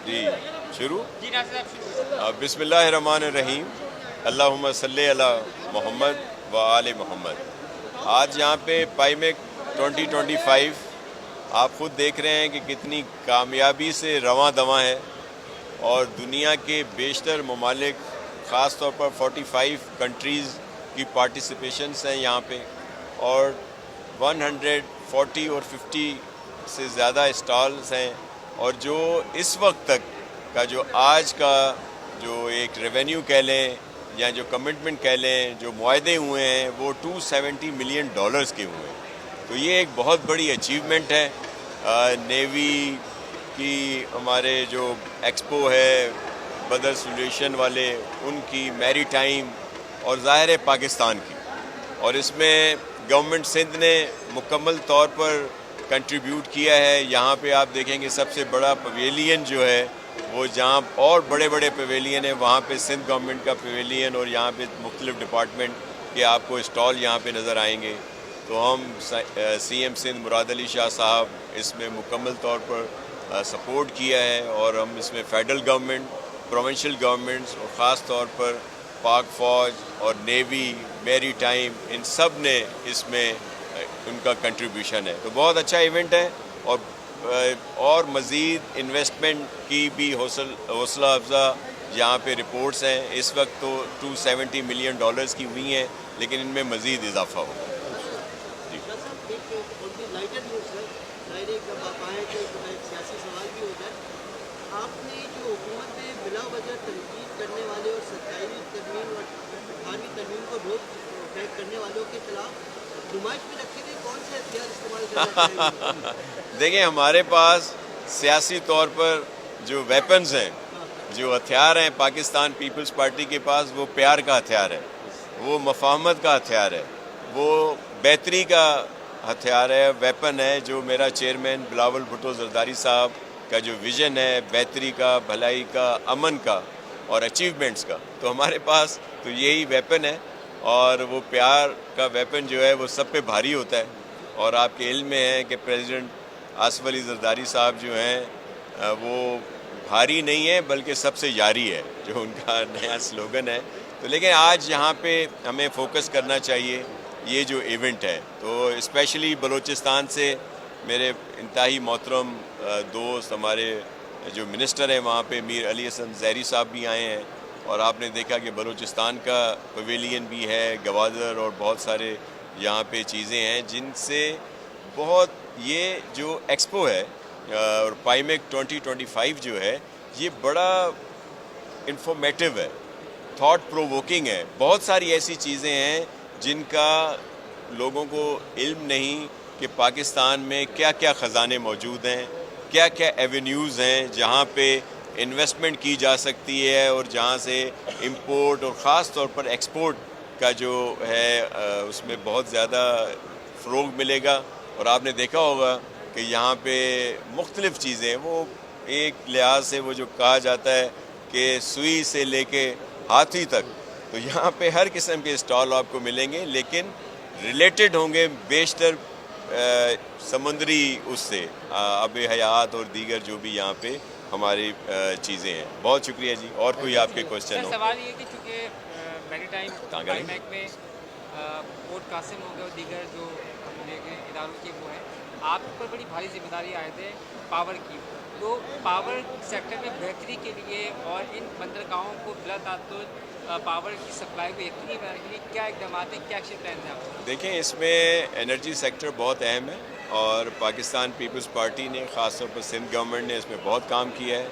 جی شروع جی ناصر صاحب شروع. بسم اللہ الرحمن الرحیم. اللہم صلی علی محمد و آل محمد. آج یہاں پہ پائمیک 2025 آپ خود دیکھ رہے ہیں کہ کتنی کامیابی سے رواں دواں ہے، اور دنیا کے بیشتر ممالک خاص طور پر 45 کنٹریز کی پارٹیسپیشنس ہیں یہاں پہ، اور 140 اور 50 سے زیادہ اسٹالز ہیں. اور جو اس وقت تک کا جو آج کا جو ایک ریونیو کہہ لیں یا جو کمٹمنٹ کہہ لیں، جو معاہدے ہوئے ہیں وہ $270 ملین کے ہوئے ہیں. تو یہ ایک بہت بڑی اچیومنٹ ہے. نیوی کی ہمارے جو ایکسپو ہے بدر سولوشن والے، ان کی میری ٹائم، اور ظاہر ہے پاکستان کی. اور اس میں گورنمنٹ سندھ نے مکمل طور پر کنٹریبیوٹ کیا ہے. یہاں پہ آپ دیکھیں گے سب سے بڑا پویلین جو ہے وہ، جہاں اور بڑے بڑے پویلین ہیں وہاں پہ سندھ گورنمنٹ کا پویلین، اور یہاں پہ مختلف ڈپارٹمنٹ کے آپ کو اسٹال یہاں پہ نظر آئیں گے. تو ہم سی ایم سندھ مراد علی شاہ صاحب اس میں مکمل طور پر سپورٹ کیا ہے، اور ہم اس میں فیڈرل گورنمنٹ، پروونشل گورنمنٹس، اور خاص طور پر پاک فوج اور نیوی، میری ٹائم، ان سب نے اس میں ان کا کنٹریبیوشن ہے. تو بہت اچھا ایونٹ ہے، اور مزید انویسٹمنٹ کی بھی حوصلہ افزا یہاں پہ رپورٹس ہیں. اس وقت تو $270 ملین کی ہوئی ہیں، لیکن ان میں مزید اضافہ ہوگا. سیاسی سوال بھی ہوتا ہے. آپ نے جو حکومت نے بلا وجہ تنقید کرنے والے اور 27ویں ترمیم اور 18ویں ترمیم کو روک بیک کرنے والوں کے خلاف نمائش میں رکھے گئے، کون سے ہتھیار استعمال کرنا چاہیں گے؟ دیکھیں، ہمارے پاس سیاسی طور پر جو ویپنز ہیں، جو ہتھیار ہیں پاکستان پیپلز پارٹی کے پاس، وہ پیار کا ہتھیار ہے، وہ مفاہمت کا ہتھیار ہے، وہ بہتری کا ہتھیار ہے، ویپن ہے. جو میرا چیئرمین بلاول بھٹو زرداری صاحب کا جو ویژن ہے بہتری کا، بھلائی کا، امن کا اور اچیومنٹس کا، تو ہمارے پاس تو یہی ویپن ہے. اور وہ پیار کا ویپن جو ہے وہ سب پہ بھاری ہوتا ہے. اور آپ کے علم میں ہے کہ پریزیڈنٹ آصف علی زرداری صاحب جو ہیں وہ بھاری نہیں ہے بلکہ سب سے یاری ہے، جو ان کا نیا سلوگن ہے. تو لیکن آج یہاں پہ ہمیں فوکس کرنا چاہیے یہ جو ایونٹ ہے. تو اسپیشلی بلوچستان سے میرے انتہائی محترم دوست، ہمارے جو منسٹر ہیں وہاں پہ میر علی حسن زہری صاحب بھی آئے ہیں. اور آپ نے دیکھا کہ بلوچستان کا پویلین بھی ہے، گوادر، اور بہت سارے یہاں پہ چیزیں ہیں جن سے بہت یہ جو ایکسپو ہے اور پائمیک 2025 جو ہے یہ بڑا انفارمیٹیو ہے، تھاٹ پرووکنگ ہے. بہت ساری ایسی چیزیں ہیں جن کا لوگوں کو علم نہیں کہ پاکستان میں کیا کیا خزانے موجود ہیں، کیا کیا ایونیوز ہیں جہاں پہ انویسٹمنٹ کی جا سکتی ہے، اور جہاں سے امپورٹ اور خاص طور پر ایکسپورٹ کا جو ہے اس میں بہت زیادہ فروغ ملے گا. اور آپ نے دیکھا ہوگا کہ یہاں پہ مختلف چیزیں، وہ ایک لحاظ سے وہ جو کہا جاتا ہے کہ سوئی سے لے کے ہاتھی تک، تو یہاں پہ ہر قسم کے اسٹال آپ کو ملیں گے، لیکن ریلیٹڈ ہوں گے بیشتر سمندری اس سے آب حیات اور دیگر جو بھی یہاں پہ ہماری چیزیں ہیں. بہت شکریہ جی. اور کوئی آپ کے کوشچن ہو؟ سوال یہ کہ چونکہ میری ٹائم کہاں گئے؟ پائمیک میں پورٹ قاسم ہو گئے اور دیگر جو اداروں کے وہ ہیں، آپ پر بڑی بھاری ذمہ داری عائد ہے پاور کی. تو پاور سیکٹر میں بہتری کے لیے اور ان بندرگاہوں کو بلا تعطل پاور کی سپلائی کو یقینی بنانے کے لیے کیا اقدامات ہیں، کیا ایکشن پلانز ہیں آپ کے؟ دیکھیں، اس میں انرجی سیکٹر بہت اہم ہے، اور پاکستان پیپلز پارٹی نے خاص طور پر سندھ گورنمنٹ نے اس میں بہت کام کیا ہے.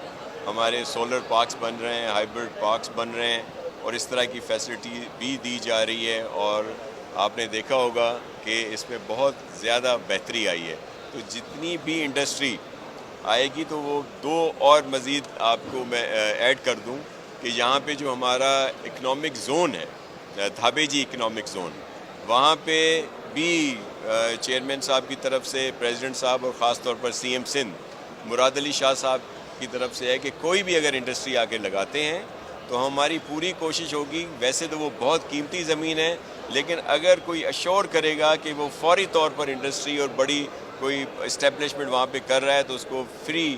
ہمارے سولر پارکس بن رہے ہیں، ہائیبرڈ پارکس بن رہے ہیں، اور اس طرح کی فیسلٹی بھی دی جا رہی ہے. اور آپ نے دیکھا ہوگا کہ اس میں بہت زیادہ بہتری آئی ہے. تو جتنی بھی انڈسٹری آئے گی تو وہ دو اور مزید آپ کو میں ایڈ کر دوں کہ یہاں پہ جو ہمارا اکنامک زون ہے، دھابے جی اکنامک زون، وہاں پہ بھی چیئرمین صاحب کی طرف سے، پریزیڈنٹ صاحب، اور خاص طور پر سی ایم سندھ مراد علی شاہ صاحب کی طرف سے ہے کہ کوئی بھی اگر انڈسٹری آ کے لگاتے ہیں تو ہماری پوری کوشش ہوگی. ویسے تو وہ بہت قیمتی زمین ہے، لیکن اگر کوئی اشور کرے گا کہ وہ فوری طور پر انڈسٹری اور بڑی کوئی اسٹیبلشمنٹ وہاں پہ کر رہا ہے تو اس کو فری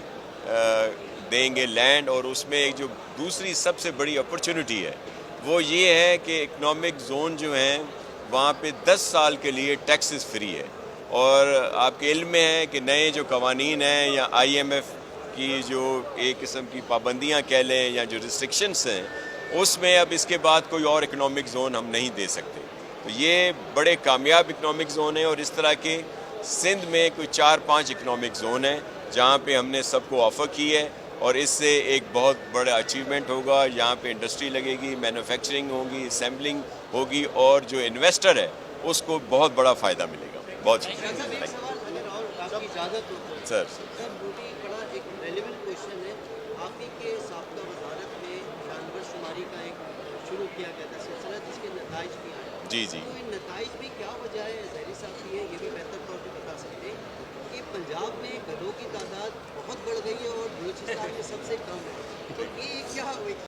دیں گے لینڈ، اور اس میں ایک جو دوسری سب سے بڑی اپرچونٹی ہے وہ یہ ہے کہ اکنامک زون جو ہیں وہاں پہ 10 سال کے لیے ٹیکسز فری ہے، اور آپ کے علم میں ہے کہ نئے جو قوانین ہیں یا IMF کی جو ایک قسم کی پابندیاں کہہ لیں یا جو ریسٹرکشنس ہیں، اس میں اب اس کے بعد کوئی اور اکنامک زون ہم نہیں دے سکتے. تو یہ بڑے کامیاب اکنامک زون ہیں، اور اس طرح کے سندھ میں کوئی 4-5 اکنامک زون ہیں جہاں پہ ہم نے سب کو آفر کی ہے، اور اس سے ایک بہت بڑا اچیومنٹ ہوگا. یہاں پہ انڈسٹری لگے گی، مینوفیکچرنگ ہوگی، اسمبلنگ ہوگی، اور جو انویسٹر ہے اس کو بہت بڑا فائدہ ملے گا. بہت ایک سوال اگر اور آپ کی اجازت ہو تو سر. سر بہت ہی بڑا ایک ریلیونٹ کوشچن ہے. آپ ہی کے سابقہ وزارت میں جانور شماری کا ایک شروع کیا گیا تھا سلسلہ، جس کے نتائج بھی آئے. جی جی. تو ان نتائج بھی کیا وجہ ہے ظاہری صاحب کی ہے، یہ بھی بہتر طور پہ بتا سکتے ہیں کہ پنجاب میں گدھوں کی تعداد بہت بڑھ گئی ہے اور بلوچستان میں سب سے کم ہے. تو یہ کیا